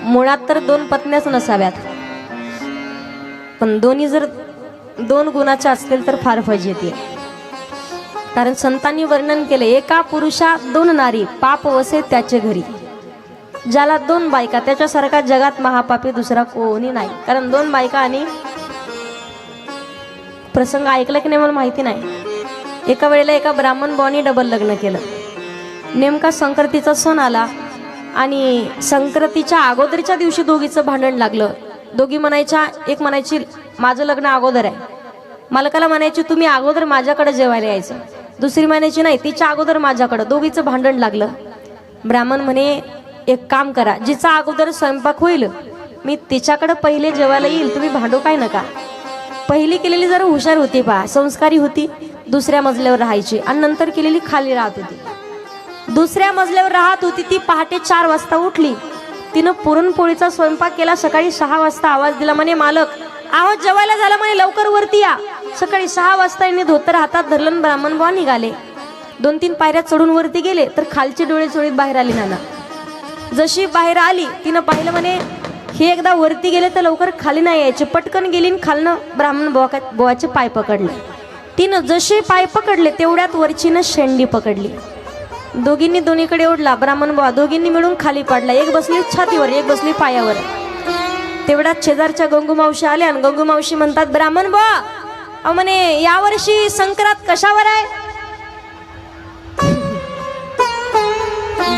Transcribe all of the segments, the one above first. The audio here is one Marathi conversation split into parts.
मुळात तर दोन पत्न्याच नसाव्यात, पण दोन्ही जर दोन गुणाच्या असतील तर फार फज येते. कारण संतांनी वर्णन केले, एका पुरुषा दोन नारी, पाप वसे त्याचे घरी. ज्याला दोन बायका त्याच्यासारखा जगात महापापी दुसरा कोणी नाही. कारण दोन बायका आणि प्रसंग ऐकला की नाही मला माहिती नाही. एका वेळेला एका ब्राह्मण बुवांनी डबल लग्न केलं. नेमका संक्रांतीचा सण आला आणि संक्रांतीच्या अगोदरच्या दिवशी दोघीचं भांडण लागलं. दोघी म्हणायच्या, एक म्हणायची माझं लग्न अगोदर आहे, मालकाला म्हणायची तुम्ही अगोदर माझ्याकडे जेवायला यायचं. दुसरी म्हणायची नाही तिच्या अगोदर माझ्याकडं. दोघीचं भांडण लागलं. ब्राह्मण म्हणे एक काम करा, जिचा अगोदर स्वयंपाक होईल मी तिच्याकडे पहिले जेवायला येईल, तुम्ही भांडू काय नका. पहिली केलेली जरा हुशार होती पहा, संस्कारी होती, दुसऱ्या मजल्यावर राहायची. आणि नंतर केलेली खाली राहत होती. दुसऱ्या मजल्यावर राहत होती ती पहाटे 4 वाजता उठली. तिनं पुरणपोळीचा स्वयंपाक केला. सकाळी 6 वाजता आवाज दिला, म्हणे मालक आवाज जेवायला झाला, म्हणे लवकर वरती या. सकाळी 6 वाजता यांनी धोतर हातात धरलं. ब्राह्मण बुवा निघाले. 2-3 पायऱ्या चढून वरती गेले तर खालची डोळे चोळीत बाहेर आली. नाना जशी बाहेर आली तिनं पाहिलं, म्हणे हे एकदा वरती गेले तर लवकर खाली नाही यायचे. पटकन गेली आणि खालनं ब्राह्मण बुवाचे पाय पकडले. तिनं जसे पाय पकडले तेवढ्यात वरचीनं शेंडी पकडली. दोघींनी दोन्हीकडे ओढला. ब्राह्मण बुवा दोघींनी मिळून खाली पाडला. एक बसली छातीवर, एक बसली पायावर. तेवढ्यात शेजारच्या गंगू मावशी आल्या आणि गंगू मावशी म्हणतात, ब्राह्मण बुवा म्हणे यावर्षी संक्रांत कशावर आहे?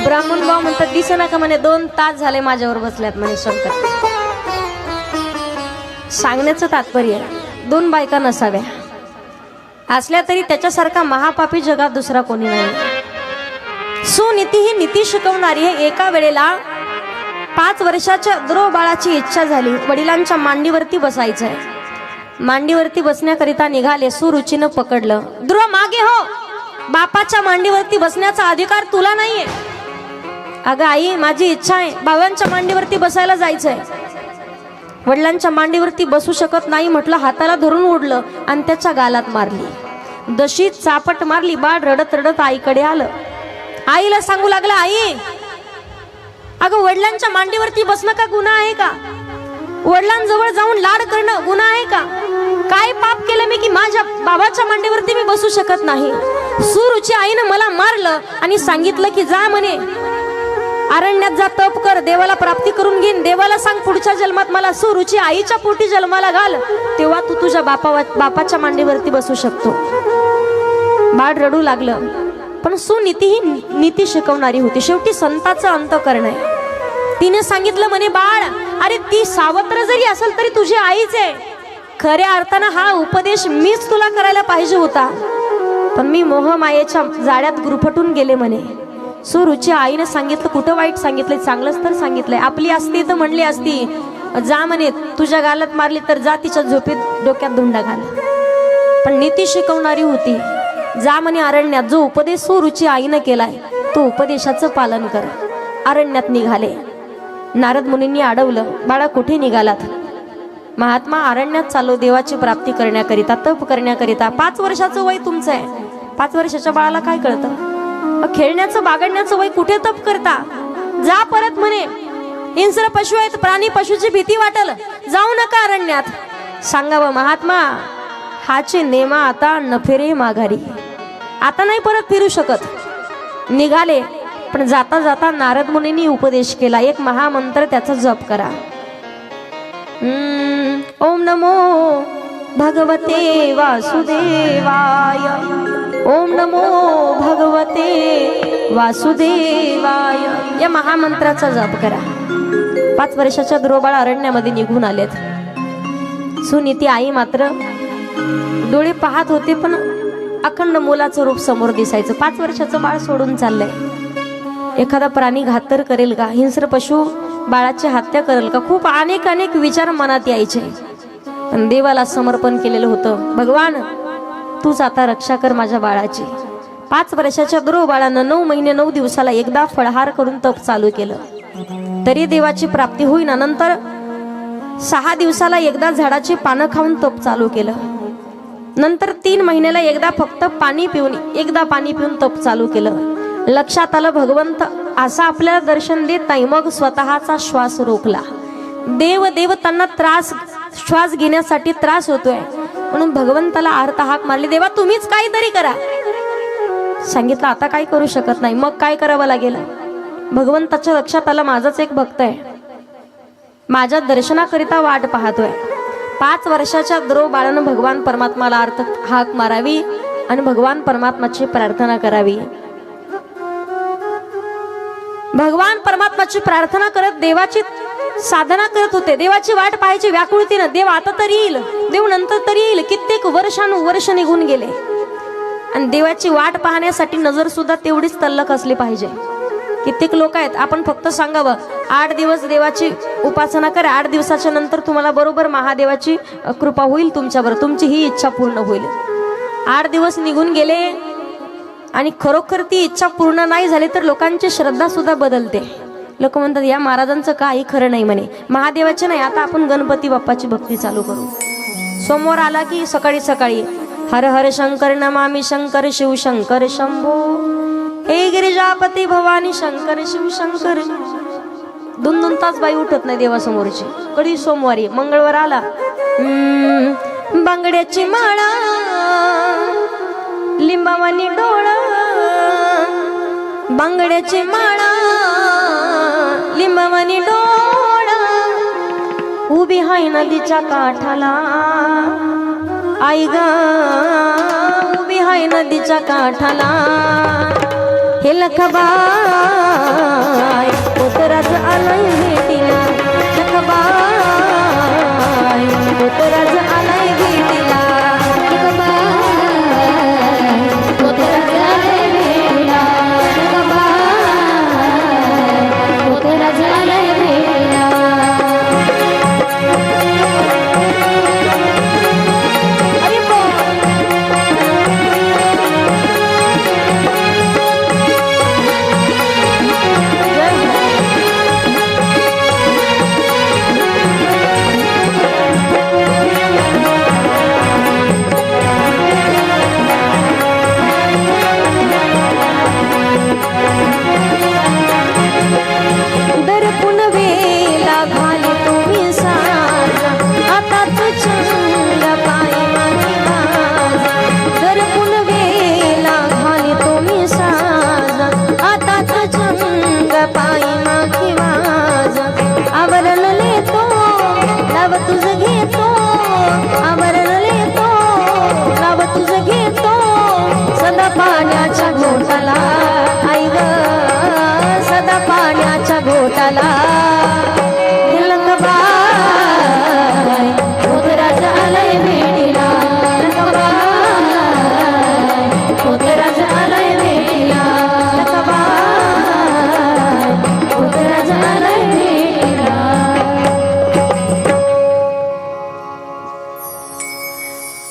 ब्राह्मण बुवा म्हणतात दिसेना का, म्हणे 2 तास झाले माझ्यावर बसल्यात म्हणे संक्रांत. सांगण्याचं तात्पर्य, 2 बायका नसाव्या, असल्या तरी त्याच्यासारखा महापापी जगात दुसरा कोणी नाही. सुनीती ही नीती शिकवणारी आहे. एका वेळेला 5 वर्षाच्या ध्रुव बाळाची इच्छा झाली, वडिलांच्या मांडीवरती बसायचंय. मांडीवरती बसण्याकरिता निघाले. सुरुचीनं पकडलं. ध्रुव मागे हो, बापाच्या मांडीवरती बसण्याचा अधिकार तुला नाहीये. अगं आई माझी इच्छा आहे, बाबांच्या मांडीवरती बसायला जायचंय. वडिलांच्या मांडीवरती बसू शकत नाही म्हटलं, हाताला धरून ओढलं आणि त्याच्या गालात मारली. दशी चापट मारली. बाळ रडत रडत आईकडे आलं. आईला सांगू लागला, आई अगं वडिलांच्या मांडीवरती बसणं का गुन्हा आहे का? वडिलांजवळ जाऊन लाड करणं गुन्हा आहे का? काय पाप केलं मी की माझ्या बाबाच्या मांडीवरती मी बसू शकत नाही? सुरुची आईनं मला मारलं आणि सांगितलं की जा म्हणे अरण्यात जा, तप कर, देवाला प्राप्ती करून घेईन. देवाला सांग पुढच्या जन्मात मला सुरुची आईच्या पोटी जन्माला घाल, तेव्हा तू तुझ्या बापाच्या मांडीवरती बसू शकतो. बाळ रडू लागलं. पण सुनीती ही नीती शिकवणारी होती. शेवटी संताचं अंतःकरण आहे. तिने सांगितलं, म्हणे बाळ अरे ती सावत्र जरी असेल तरी तुझी आईच आहे. खऱ्या अर्थानं हा उपदेश मीच तुला करायला पाहिजे होता, पण मी मोहमायेच्या जाळ्यात गुरफटून गेले म्हणे. सुरुची आईने सांगितलं, कुठं वाईट सांगितलंय, चांगलंच तर सांगितलंय. आपली असती तर म्हणली असती जा म्हणे तुझ्या गालात मारली तर जा तिच्या झोपेत डोक्यात धुंडा घाल. पण नीती शिकवणारी होती. जा म्हणे अरण्यात, जो उपदेश सुरुची आईनं केलाय तो उपदेशाचं पालन कर. अरण्यात निघाले. नारद मुनींनी अडवलं, बाळा कुठे निघालात? महात्मा अरण्यात चाललो देवाची प्राप्ती करण्याकरिता, तप करण्याकरिता. 5 वर्षाचं वय तुमचं आहे. 5 वर्षाच्या बाळाला काय कळतं? खेळण्याचं बागडण्याचं वय, कुठे तप करता? जा परत म्हणे. हिंस्र पशु आहेत, प्राणी पशुची भीती वाटल, जाऊ नका अरण्यात. सांगावं महात्मा हाचे नेमा आता न फिरे माघारी, आता नाही परत फिरू शकत. निघाले. पण जाता जाता नारद मुनींनी उपदेश केला, एक महामंत्र त्याचा जप करा. ओम नमो भगवते वासुदेवाय, ओम नमो भगवते वासुदेवाय, या महामंत्राचा जप करा. 5 वर्षाच्या ध्रुवबाळ अरण्यामध्ये निघून आलेत. सुनीती आई मात्र डोळे पाहत होते, पण अखंड मुलाचं रूप समोर दिसायचं. 5 वर्षाचं बाळ सोडून चाललंय. एखादा प्राणी घात तर करेल का? हिंस्र पशु बाळाची हत्या करेल का? खूप अनेक विचार मनात यायचे. पण देवाला समर्पण केलेलं होतं. भगवान तूच आता रक्षा कर माझ्या बाळाची. 5 वर्षाच्या ध्रुव बाळानं 9 महिने 9 दिवसाला एकदा फळहार करून तप चालू केलं, तरी देवाची प्राप्ती होईना. नंतर 6 दिवसाला एकदा झाडाची पानं खाऊन तप चालू केलं. नंतर 3 महिन्याला एकदा फक्त पाणी पिऊन तप चालू केलं. लक्षात आलं भगवंत असा आपल्याला दर्शन देत नाही. मग स्वतःचा श्वास रोखला. देव त्यांना श्वास घेण्यासाठी त्रास होतोय म्हणून भगवंताला अर्थ हाक मारली, देवा तुम्हीच काहीतरी करा. सांगितलं आता काही करू शकत नाही. मग काय करावं लागेल? भगवंताच्या लक्षात आलं माझाच एक भक्त आहे, माझ्या दर्शनाकरिता वाट पाहतोय. 5 वर्षाच्या द्रोह बाळानं भगवान परमात्माला अर्थ हाक मारावी आणि भगवान परमात्माची प्रार्थना करावी. भगवान परमात्माची प्रार्थना करत देवाची साधना करत होते. देवाची वाट पाहायची व्याकुळतीनं. देव आता तरी येईल, देव नंतर तरी येईल. कित्येक वर्ष निघून गेले आणि देवाची वाट पाहण्यासाठी नजर सुद्धा तेवढीच तल्लख असली पाहिजे. कित्येक लोक आहेत, आपण फक्त सांगावं 8 दिवस देवाची उपासना करा, 8 दिवसाच्या नंतर तुम्हाला बरोबर महादेवाची कृपा होईल तुमच्यावर, तुमची ही इच्छा पूर्ण होईल. 8 दिवस निघून गेले आणि खरोखर ती इच्छा पूर्ण नाही झाली तर लोकांची श्रद्धा सुद्धा बदलते. लोक म्हणतात या महाराजांचं काही खरं नाही म्हणे. महादेवाचे नाही, आता आपण गणपती बाप्पाची भक्ती चालू करू. सोमवार आला की सकाळी सकाळी हर हर शंकर नमामि शंकर शिव शंकर शंभो, हे गिरिजापती भवानी शंकर शिव शंकर. 2-2 तास बाई उठत नाही देवासमोरची. कधी सोमवारी. मंगळवार आला बांगड्याची माळा लिंबावानी डोळा, बांगड्याची माळा लिंबावानी डोळा, उभी हाय नदीच्या काठाला आई ग, उभी हाय नदीच्या काठाला. हे लखबाय पोतराज आलाय भेटीला, लखबाय पोतराज आलाय भेटीला,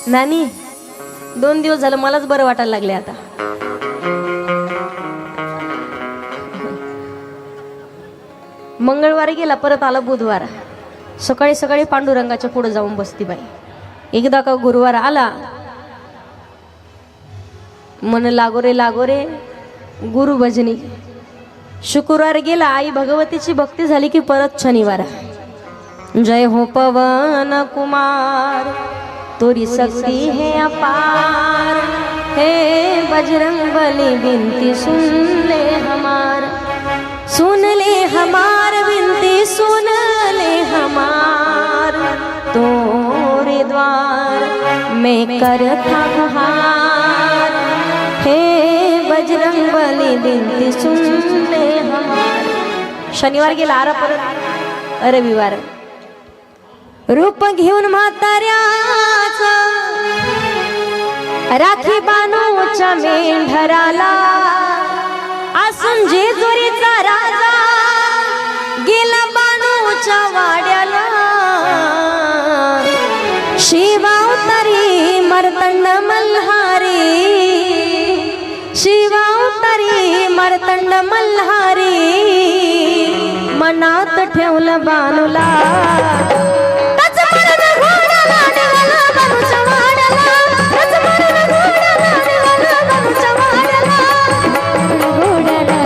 नानी 2 दिवस झालं मलाच बरं वाटायला लागले आता. मंगळवारी गेला, परत आला बुधवार. सकाळी सकाळी पांडुरंगाच्या पुढे जाऊन बसती बाई. एकदा का गुरुवार आला, मन लागोरे गुरु भजनी. शुक्रवार गेला, आई भगवतीची भक्ती झाली की परत शनिवार. जय हो पवन कुमार तोरी शक्ति है अपार, हे बजरंग बली बिनती सुन ले हमार, सुन ले हमार बिनती सुन ले हमार, तोरे द्वार में करता गुहार, हे बजरंग बली बिनती सुन ले हमार. शनिवार गेला, आरा परत रविवार. रूप घेऊन म्हाताऱ्याचा राखी बानूच्या मेंढराला, असून जेजुरीचा राजा गेला बानूच्या वाड्याला. शिवावतारी मर्तंड मल्हारी, शिवावतारी मर्तंड मल्हारी, मनात ठेवलं बानूला. घोड्याला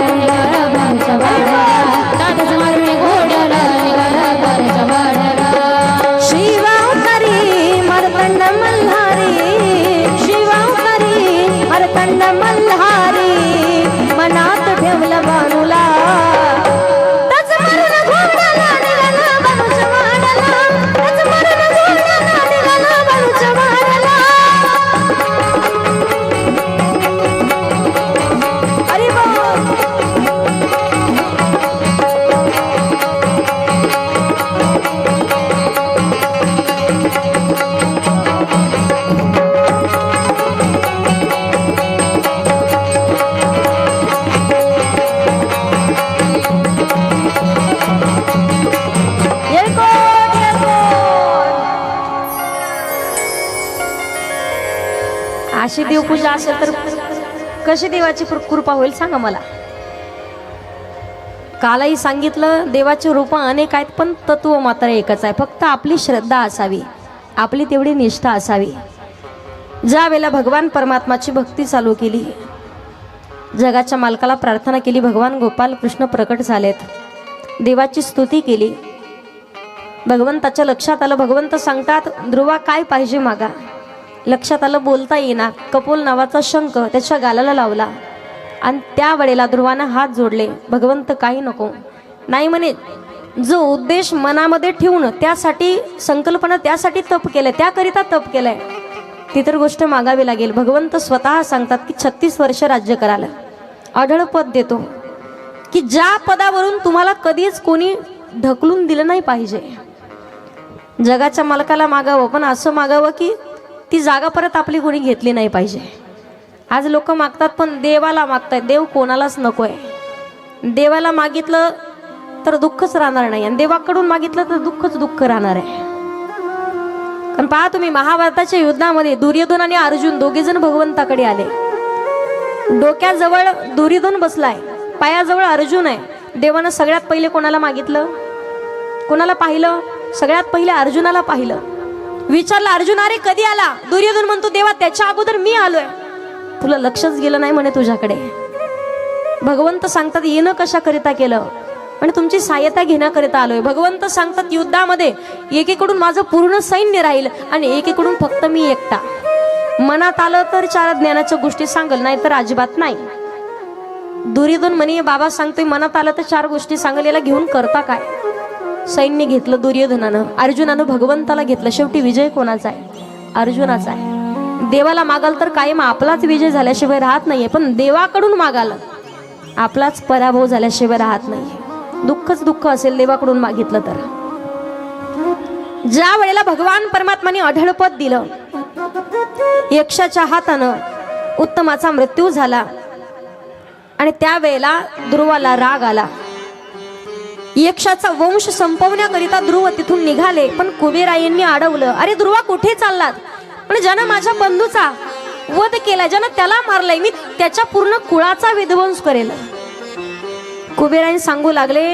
अशी देवपूजा असेल तर कशी देवाची कृपा होईल सांगा मला. कालही सांगितलं देवाचे रूप अनेक आहेत पण तत्व मात्र एकच आहे. फक्त आपली श्रद्धा असावी, आपली तेवढी निष्ठा असावी. ज्या वेळेला भगवान परमात्माची भक्ती चालू केली, जगाच्या मालकाला प्रार्थना केली, भगवान गोपाल कृष्ण प्रकट झालेत, देवाची स्तुती केली. भगवंताच्या लक्षात आलं, भगवंत सांगतात ध्रुवा काय पाहिजे मागा. लक्षात आलं बोलता येईना. कपोल नावाचा शंख त्याच्या गालाला लावला आणि त्या वेळेला ध्रुवानं हात जोडले. भगवंत काही नको नाही म्हणे. जो उद्देश मनामध्ये ठेवून त्यासाठी संकल्पना, त्यासाठी तप केलंय, त्याकरिता तप केलंय, ती तर गोष्ट मागावी लागेल. भगवंत स्वतः सांगतात की 36 वर्ष राज्य करायला आढळ पद देतो, की ज्या पदावरून तुम्हाला कधीच कोणी ढकलून दिलं नाही पाहिजे. जगाच्या मालकाला मागावं, पण असं मागावं की ती जागा परत आपली कोणी घेतली नाही पाहिजे. आज लोक मागतात पण देवाला मागतायत. देव कोणालाच नको आहे. देवाला मागितलं तर दुःखच राहणार नाही आणि देवाकडून मागितलं तर दुःखच दुःख राहणार आहे. कारण पहा तुम्ही महाभारताच्या युद्धामध्ये दुर्योधन आणि अर्जुन दोघे जण भगवंताकडे आले. डोक्याजवळ दुर्योधन बसलाय, पायाजवळ अर्जुन आहे. देवानं सगळ्यात पहिले कोणाला मागितलं, कोणाला पाहिलं? सगळ्यात पहिले अर्जुनाला पाहिलं. विचारलं अर्जुन अरे कधी आला? दुर्योधन म्हणतो देवा त्याच्या अगोदर मी आलोय. तुला लक्षच गेलं नाही म्हणे तुझ्याकडे. भगवंत सांगतात येणं कशाकरिता केलं आणि तुमची सहाय्यता घेण्याकरिता आलोय. भगवंत सांगतात युद्धामध्ये एकीकडून माझं पूर्ण सैन्य राहील आणि एकीकडून फक्त मी एकटा. मनात आलं तर 4 ज्ञानाच्या गोष्टी सांगल, नाही तर अजिबात नाही. दुर्योधन म्हणे बाबा सांगतोय मनात आलं तर 4 गोष्टी सांगल, याला घेऊन करता काय? सैन्य घेतलं दुर्योधनानं, अर्जुनानं भगवंताला घेतलं. शेवटी विजय कोणाचा आहे? अर्जुनाचा आहे. देवाला मागाल तर कायम आपलाच विजय झाल्याशिवाय राहत नाहीये, पण देवाकडून मागाल आपलाच पराभव झाल्याशिवाय राहत नाहीये. दुःखच दुःख असेल देवाकडून मागितलं तर. ज्या वेळेला भगवान परमात्माने अढळपद दिलं, यक्षाच्या हातानं उत्तमाचा मृत्यू झाला आणि त्यावेळेला ध्रुवाला राग आला. यक्षाचा वंश संपवण्याकरिता ध्रुव तिथून निघाले, पण कुबेरायांनी अडवलं. अरे ध्रुवा कुठे चाललात? म्हणजे ज्यानं माझ्या बंधूचा वध केला, ज्यानं त्याला मारलंय, मी त्याच्या पूर्ण कुळाचा विध्वंस करेल. कुबेरायन सांगू लागले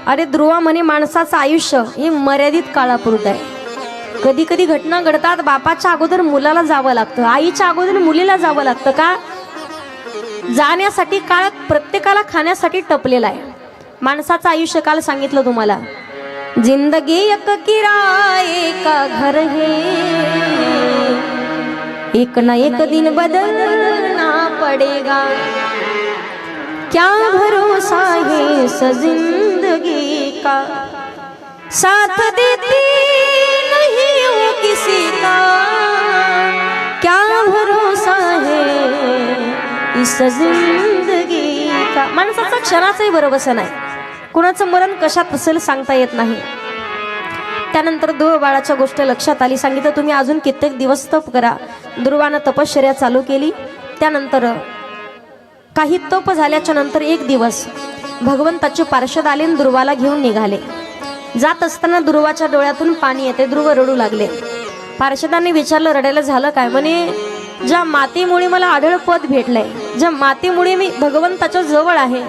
अरे ध्रुवा म्हणे माणसाचं आयुष्य हे मर्यादित काळापुरतं आहे. कधी कधी घटना घडतात, बापाच्या अगोदर मुलाला जावं लागतं, आईच्या अगोदर मुलीला जावं लागतं. का? जाण्यासाठी काळ प्रत्येकाला खाण्यासाठी टपलेला आहे. माणसाचं आयुष्य काल सांगितलं तुम्हाला, जिंदगी एक किराए का घर है, एक ना एक दिन बदलना पड़ेगा, क्या भरोसा है इस जिंदगी का, साथ देती नहीं वो किसी का, क्या भरोसा है इस जिंदगी का. माणसाचा क्षणाचाही भरोसा नाही, कुणाचं मरण कशात असेल सांगता येत नाही. त्यानंतर ध्रुव बाळाच्या गोष्ट लक्षात आली. सांगितलं तुम्ही अजून कित्येक दिवस तप करा. ध्रुवानं तपश्चर्या चालू केली. त्यानंतर काही तप झाल्याच्या नंतर एक दिवस भगवंताचे पार्षद आले, ध्रुवाला घेऊन निघाले. जात असताना ध्रुवाच्या डोळ्यातून पाणी येते. ध्रुव रडू लागले. पार्षदांनी विचारलं रडायला झालं काय? म्हणे ज्या मातेमुळे मला आढळ पद भेटलंय, ज्या मातेमुळे मी भगवंताच्या जवळ आहे,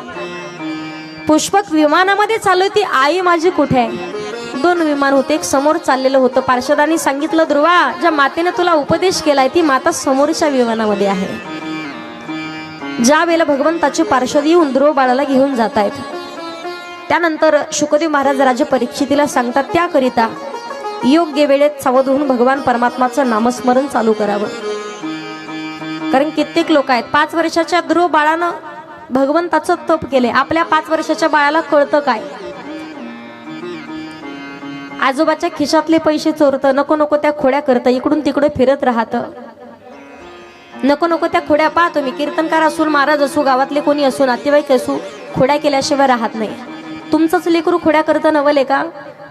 पुष्पक विमानामध्ये चालू ती आई माझी कुठे आहे? 2 विमान होते, एक समोर चाललेलं होतं. पार्षदांनी सांगितलं ध्रुवा ज्या मातेने तुला उपदेश केलाय ती माता समोरच्या विमानामध्ये आहे. ज्या वेळेला भगवंताचे पार्षद येऊन ध्रुव बाळाला घेऊन जात आहेत, त्यानंतर शुकदेव महाराज राजा परीक्षितीला सांगतात त्याकरिता योग्य वेळेत सावध होऊन भगवान परमात्माचं नामस्मरण चालू करावं. कारण कित्येक लोक आहेत 5 वर्षाच्या ध्रुव बाळानं भगवंताचं तप केले, आपल्या 5 वर्षाच्या बाळाला कळतं काय? आजोबाच्या खिशातले पैसे चोरतं, नको नको त्या खोड्या करतं, इकडून तिकडे फिरत राहतं, नको नको त्या खोड्या. पहा तुम्ही, कीर्तनकार असू, महाराज असू, गावातले कोणी असू, नातेवाईक असू, खोड्या केल्याशिवाय राहत नाही. तुमचंच लेकरू खोड्या करतं नवले का?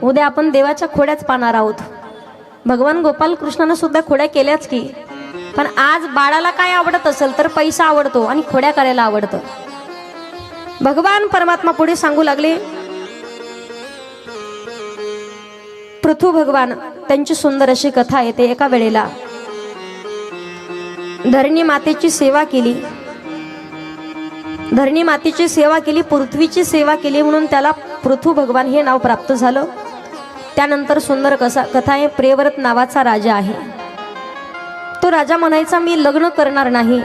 उद्या आपण देवाच्या खोड्याच पाहणार आहोत. भगवान गोपाल कृष्णानं सुद्धा खोड्या केल्याच की, पण आज बाळाला काय आवडत असेल तर पैसा आवडतो आणि खोड्या करायला आवडतं. भगवान परमात्मा पुढे सांगू लागले, पृथ्वी भगवान त्यांची सुंदर अशी कथा येते. एका वेळेला धरणी मातेची सेवा केली, धरणी मातेची सेवा केली, पृथ्वीची सेवा केली, म्हणून त्याला पृथ्वी भगवान हे नाव प्राप्त झालं. त्यानंतर सुंदर कथा आहे. प्रियव्रत नावाचा राजा आहे. तो राजा म्हणायचा मी लग्न करणार नाही.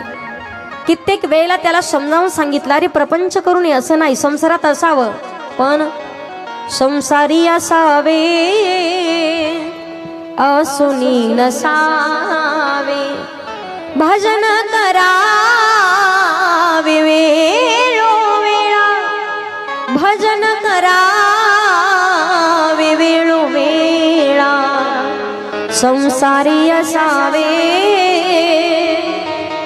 कित्येक वेळेला त्याला समजावून सांगितलं, अरे प्रपंच करू नये असं नाही, संसारात असावं, पण संसारी असावे असुनी नसावे. भजन करावे वेळोवेळा, भजन करावे वेळोवेळा. संसारी असावे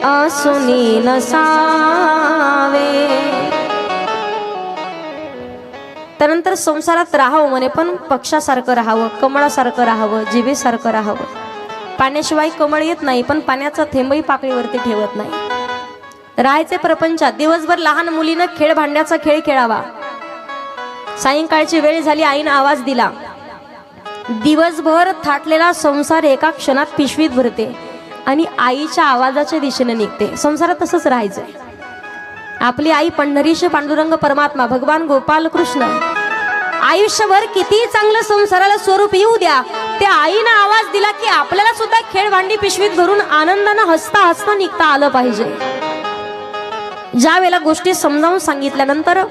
असुनी नसावे. त्यानंतर संसारात राहावं म्हणे, पण पक्षासारखं राहावं, कमळासारखं राहावं, जिभेसारखं राहावं. पाण्याशिवाय कमळ येत नाही, पण पाण्याचा थेंबही पाकळीवरती ठेवत नाही. राहायचे प्रपंचात. दिवसभर लहान मुलीनं खेळ भांड्याचा खेळ खेळावा. सायंकाळची वेळ झाली, आईनं आवाज दिला. दिवसभर थाटलेला संसार एका क्षणात पिशवीत भरते आणि आईच्या आवाजाच्या दिशेने निघते. संसारात तसंच राहायचंय. आपली आई पंढरीश पांडुरंग परमात्मा भगवान गोपाल कृष्ण आयुष्यभर किती चांगलं संसाराला स्वरूप येऊ द्या, त्या आईनं आवाज दिला की आपल्याला सुद्धा खेळ भांडी पिशवीत भरून आनंदानं हसता हसता निघता आलं पाहिजे. ज्या वेळेला गोष्टी समजावून सांगितल्यानंतर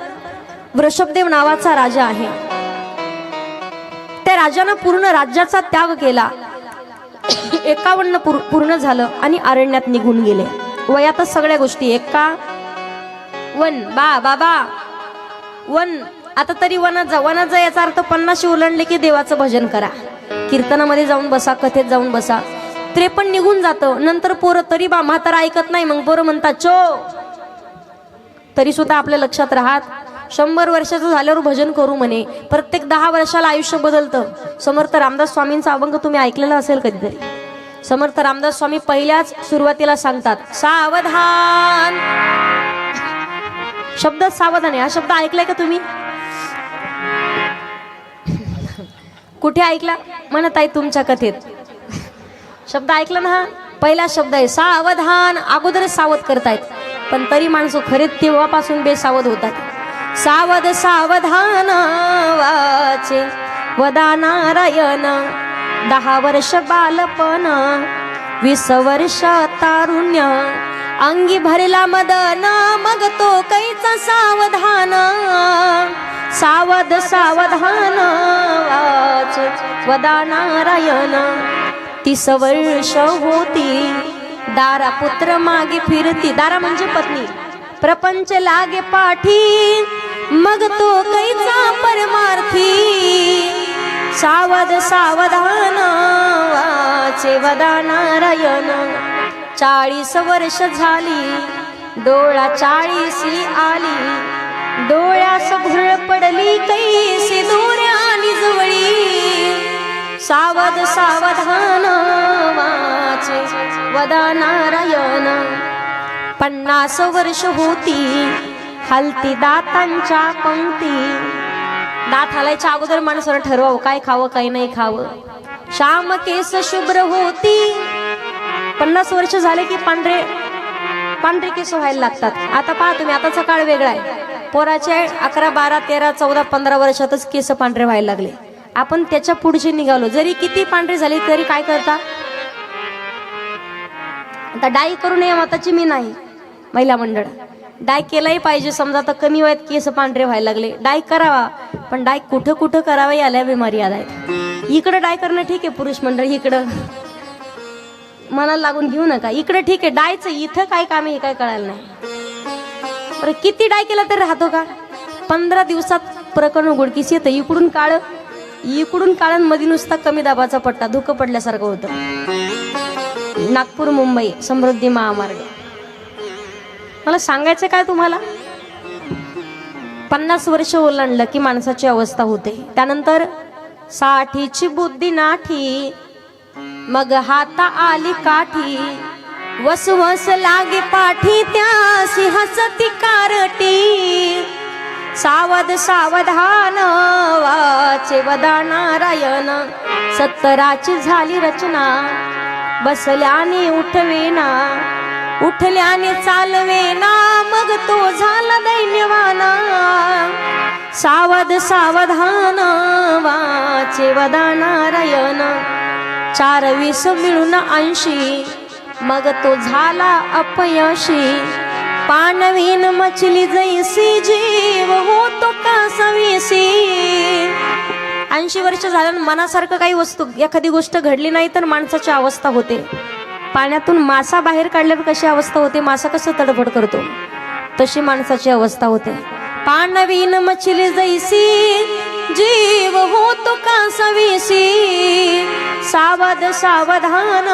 वृषभदेव नावाचा राजा आहे, त्या राजानं पूर्ण राज्याचा त्याग केला. 51 पूर्ण झालं आणि अरण्यात निघून गेले. वयातच सगळ्या गोष्टी. 51 बाबा वन. आता तरी वनात जा. वनात जा याचा अर्थ 50 ओलांडले की देवाचं भजन करा, कीर्तनामध्ये जाऊन बसा, कथेत जाऊन बसा. 53 निघून जातं. नंतर पोरं तरी बा म्हातारा ऐकत नाही, मग पोरं म्हणतात चो. तरी सुद्धा आपल्या लक्षात राहत 100 वर्षाचं झाल्यावर भजन करू म्हणे. प्रत्येक 10 वर्षाला आयुष्य बदलतं. समर्थ रामदास स्वामींचा अभंग तुम्ही ऐकलेला असेल कधीतरी. समर्थ रामदास स्वामी पहिल्याच सुरुवातीला सांगतात सावधान. शब्द सावधान आहे. हा शब्द ऐकलाय का तुम्ही? कुठे ऐकला? म्हणत आहे तुमच्या कथेत. शब्द ऐकला ना? हा पहिला शब्द आहे सावधान. अगोदर सावध करतायत, पण तरी माणसं खरेच तेव्हापासून बेसावध होतात. सावध सावधान वाचे वदा नारायण. 10 वर्ष बालपण, 20 वर्ष तारुण्य. अंगी भरला मदन, मग तो कैचा सावधान. सावध सावधान वाचे वदा नारायण. 30 वर्ष होती, दारा पुत्र मागे फिरती. दारा म्हणजे पत्नी. प्रपंच लागे पाठी, मग तो कैचा परमार्थी. सावध सावधान वाचे वदा नारायण. 40 वर्ष झाली, डोळा 40 आली. डोळ्यास भुरळ पडली, कैसी दूर आली जवळी. सावध सावधान वाचे वदा नारायण. 50 वर्ष होती, हलती दातांच्या पंक्ती. दात हालायच्या अगोदर माणसानं ठरवावं काय खावं काय नाही खावं. श्याम केस शुभ्र होती. 50 वर्ष झाले की पांढरे केस व्हायला लागतात. आता पहा तुम्ही, आताचा काळ वेगळा आहे. पोराचे 11, 12, 13, 14, 15 वर्षातच केस पांढरे व्हायला लागले. आपण त्याच्या पुढचे निघालो. जरी किती पांढरे झाले तरी काय करता? आता डाय करू नये मताची मी नाही. महिला मंडळ डाय केलाही पाहिजे. समजा आता कमी वयात केस पांढरे व्हायला लागले, डाय करावा, पण डाय कुठं कुठं करावा याला बिमारी आलाय. इकडं डाय करणं ठीक आहे पुरुष मंडळ, इकडं मनाला लागून घेऊ नका. इकडे ठीक आहे डायचं, इथं काय काम आहे हे काय कळायला नाही. बरं किती डाय केला तरी राहतो का? 15 दिवसात प्रकरण उघडकीस येतं. इकडून काळ मध्ये नुसता कमी दाबाचा पट्टा, धुकं पडल्यासारखं होतं. नागपूर मुंबई समृद्धी महामार्ग. मला सांगायचं काय तुम्हाला, 50 वर्ष ओलांडलं की माणसाची अवस्था होते. त्यानंतर 60ची बुद्धी नाठी, मग हाता आली काठी. वसवस लागे पाठी, त्यासी हसती कारटी. सावध सावधान वाचे वदा नारायण. 70ची झाली रचना, बसल्याने उठवेना. उठल्याने चालवेना मग तो झाला दैन्यवाना सावध सावधान वाचे वदा नारायण 420 मिळून 80 मग तो झाला अपयशी पाणवीन मछली जैसी जीव होतो कासवीसी 80 वर्ष झाल्यानं मनासारखं काही वस्तू एखादी गोष्ट घडली नाही तर माणसाची अवस्था होते पाण्यातून मासा बाहेर काढल्यावर कशी अवस्था होते मासा कसं तडफड करतो तशी माणसाची अवस्था होते पाणवीन मछली जैसी जीव होतो कासवीसी सावध सावधान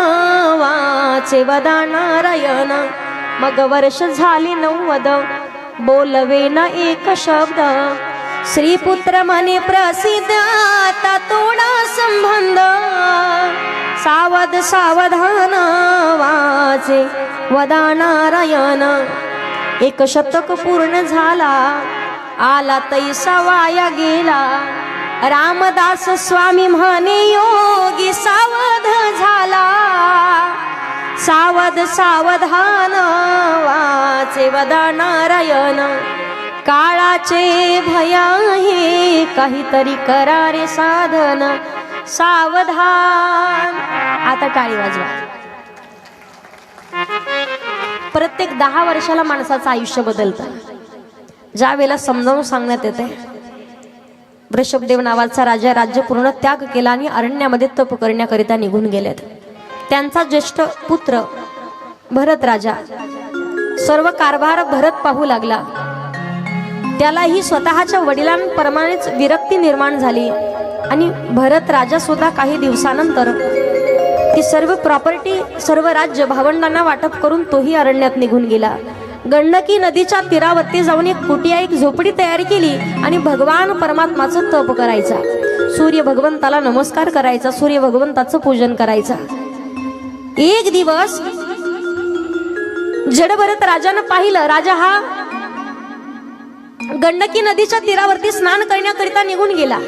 वाचे वदा नारायण मग वर्ष झाली 90 बोलवे ना एक शब्द श्रीपुत्र म्हणे प्रसिद्ध आता तोडा संबंध सावध सावधान वाचे वदा नारायण 1 शतक पूर्ण झाला आला तैसा वाया गेला रामदास स्वामी म्हणे योगी सावध झाला सावध सावधान वाचे वदा नारायण काळाचे भय आहे काहीतरी करारे साधन सावधान। आता टाळी वाजवा। प्रत्येक 10 वर्षाला माणसाचं आयुष्य बदलतं। ज्या वेळेला समजावून सांगण्यात येते वृषभदेव नावाचा राजा राज्य पूर्ण त्याग केला आणि अरण्यामध्ये तप करण्याकरिता निघून गेलेत। त्यांचा ज्येष्ठ पुत्र भरत राजा सर्व कारभार भरत पाहू लागला। त्यालाही स्वतःच्या वडिलांप्रमाणेच विरक्ती निर्माण झाली आणि भरत राजा सुद्धा काही दिवसानंतर ती सर्व प्रॉपर्टी सर्व राज्य भावंडांना वाटप करून तोही अरण्यात निघून गेला। गंडकी नदीच्या तीरावरती जाऊन एक कुटिया एक झोपडी तयार केली आणि भगवान परमात्माचं तप करायचा। सूर्य भगवंताला नमस्कार करायचा, सूर्य भगवंताचं पूजन करायचा। एक दिवस जडभरत राजानं पाहिलं राजा हा गंडकी नदीच्या तीरावरती स्नान करण्याकरिता निघून गेला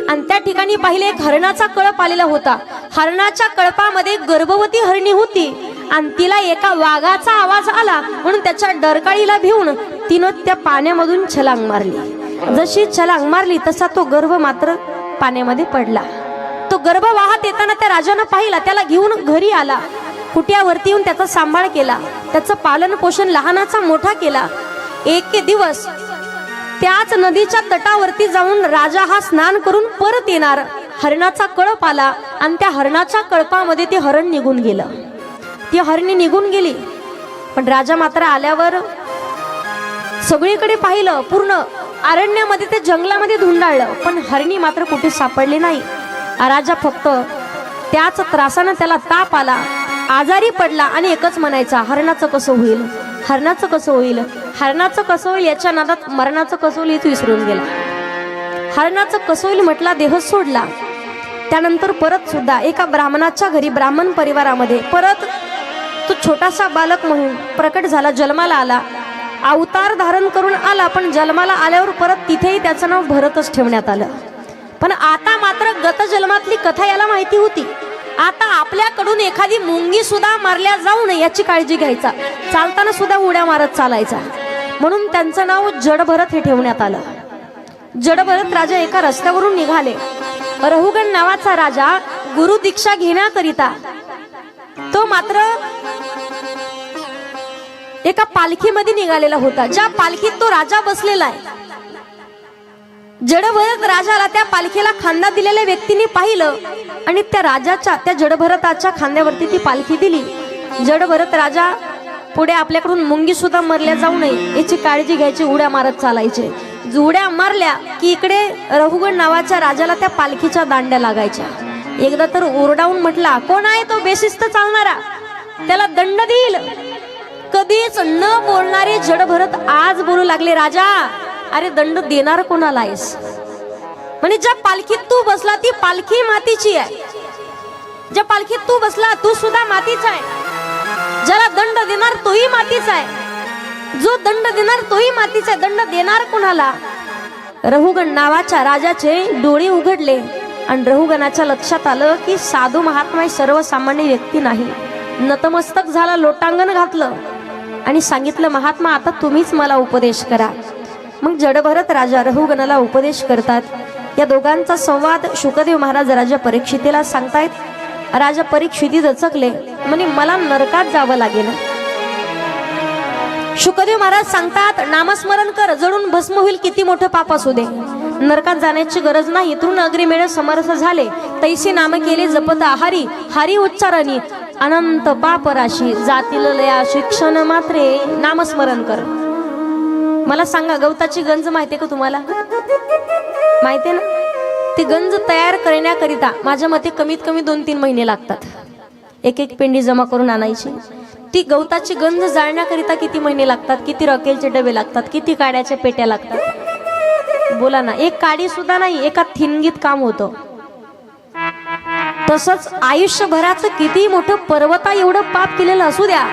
आणि त्या ठिकाणी पाहिले एक हरणाचा कळप आलेला होता। हरणाच्या कळपामध्ये गर्भवती हरणी होती आणि तिला एका वाघाचा आवाज आला म्हणून त्याच्या डरकाळीला भिवून तिनं त्या पाण्यामधून छलांग मारली। जशी छलांग मारली तसा तो गर्भ मात्र पाण्यामध्ये पडला। तो गर्भ वाहत येताना त्या राजानं पाहिला, त्याला घेऊन घरी आला, कुट्यावरती येऊन त्याचा सांभाळ केला, त्याचं पालन पोषण लहानाचा मोठा केला। एक दिवस त्याच नदीच्या तटावरती जाऊन राजा हा स्नान करून परत येणार, हरणाचा कळप आला आणि त्या हरणाच्या कळपामध्ये ते हरण निघून गेलं। ती हरणी निघून गेली पण राजा मात्र आल्यावर सगळीकडे पाहिलं, पूर्ण अरण्यामध्ये ते जंगलामध्ये धुंडाळलं पण हरणी मात्र कुठे सापडली नाही। राजा फक्त त्याच त्रासानं त्याला ताप आला, आजारी पडला आणि एकच म्हणायचा हरणाचं कसं होईल, हरणाचं कसं होईल, हरणाचं कसं होईल याच्या नादात मरणाचं कसं होईल विसरून गेला। हरणाचं कसं होईल म्हटला, देह सोडला। त्यानंतर परत सुद्धा एका ब्राह्मणाच्या घरी ब्राह्मण परिवारामध्ये परत तो छोटासा बालक म्हणून प्रकट झाला, जन्माला आला, अवतार धारण करून आला पण जन्माला आल्यावर परत तिथेही त्याचं नाव भरतच ठेवण्यात आलं। पण आता मात्र गत जन्मातली कथा याला माहिती होती। आता आपल्याकडून एखादी मुंगी सुद्धा मारल्या जाऊ नये याची काळजी घ्यायचा, चालताना सुद्धा उड्या मारत चालायचा, म्हणून त्यांचं नाव जडभरत हे ठेवण्यात आलं। जडभरत राजा एका रस्त्यावरून निघाले। रहुगण नावाचा राजा गुरु दीक्षा घेण्याकरिता तो मात्र एका पालखीमध्ये निघालेला होता, ज्या पालखीत तो राजा बसलेला आहे। जडभरत राजाला त्या पालखीला खांदा दिलेल्या व्यक्तीने पाहिलं आणि त्या राजाच्या त्या जडभरताच्या खांद्यावरती ती पालखी दिली। जडभरत राजा पुढे आपल्याकडून मुंगी सुद्धा मरल्या जाऊ नये याची काळजी घ्यायची, उड्या मारत चालायचे। उड्या मारल्या की इकडे रहुगण नावाच्या राजाला त्या पालखीच्या दांड्या लागायच्या। एकदा तर ओरडावून म्हटला, कोण आहे तो बेशिस्त चालणारा, त्याला दंड देईल। कधीच न बोलणारे जडभरत आज बोलू लागले, राजा अरे दंड देणार कोणाला आहेस, म्हणजे ज्या पालखीत तू बसला ती पालखी मातीची आहे, ज्या पालखीत तू बसला तू सुद्धा मातीचा आहे, ज्याला दंड देणार तोही मातीचा आहे, जो दंड देणार तोही मातीचा आहे, दंड देणार कोणाला। रहुगण नावाच्या राजाचे डोळे उघडले आणि रहुगणाच्या लक्षात आलं की साधू महात्मा सर्वसामान्य व्यक्ती नाही। नतमस्तक झाला, लोटांगण घातलं आणि सांगितलं, महात्मा आता तुम्हीच मला उपदेश करा. मग जडभरत राजा रहुगणाला उपदेश करतात. या दोघांचा संवाद शुकदेव महाराज राजा परीक्षितीला सांगतायत. राजा परीक्षिती दचकले, म्हणे मला नरकात जावं लागेल. शुकदेव महाराज सांगतात, नामस्मरण कर, जळून भस्म होईल, किती मोठं पाप असू दे, नरकात जाण्याची गरज नाही. तृण अग्रिमेळ समरस झाले, तैसे नाम केले जपत आहारी, हरी उच्चारणी अनंत पाप राशी, जातील लया शिक्षण मात्रे नामस्मरण कर. मला सांगा, गवताची गंज माहितीये का तुम्हाला? माहितीये ना? ती गंज तयार करण्याकरिता माझ्या मते कमीत कमी 2-3 महिने लागतात. एक एक पेंडी जमा करून आणायची. ती गवताची गंज जाळण्याकरिता किती महिने लागतात, किती रॉकेलचे डबे लागतात, किती काड्याच्या पेट्या लागतात. बोला ना, एक काडी सुद्धा नाही, एका थिनगीत काम होतं. तसंच आयुष्यभराचं किती मोठं पर्वता एवढं पाप केलेलं असू द्या,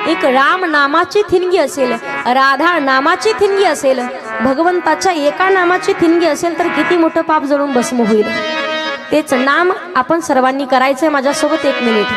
एक राम नामाची थिनगी असेल, राधा नामाची थिनगी असेल, भगवंताच्या एका नामाची थिनगी असेल तर किती मोठं पाप जळून भस्म होईल. तेच नाम आपण सर्वांनी करायचंय. माझ्यासोबत 1 मिनिट.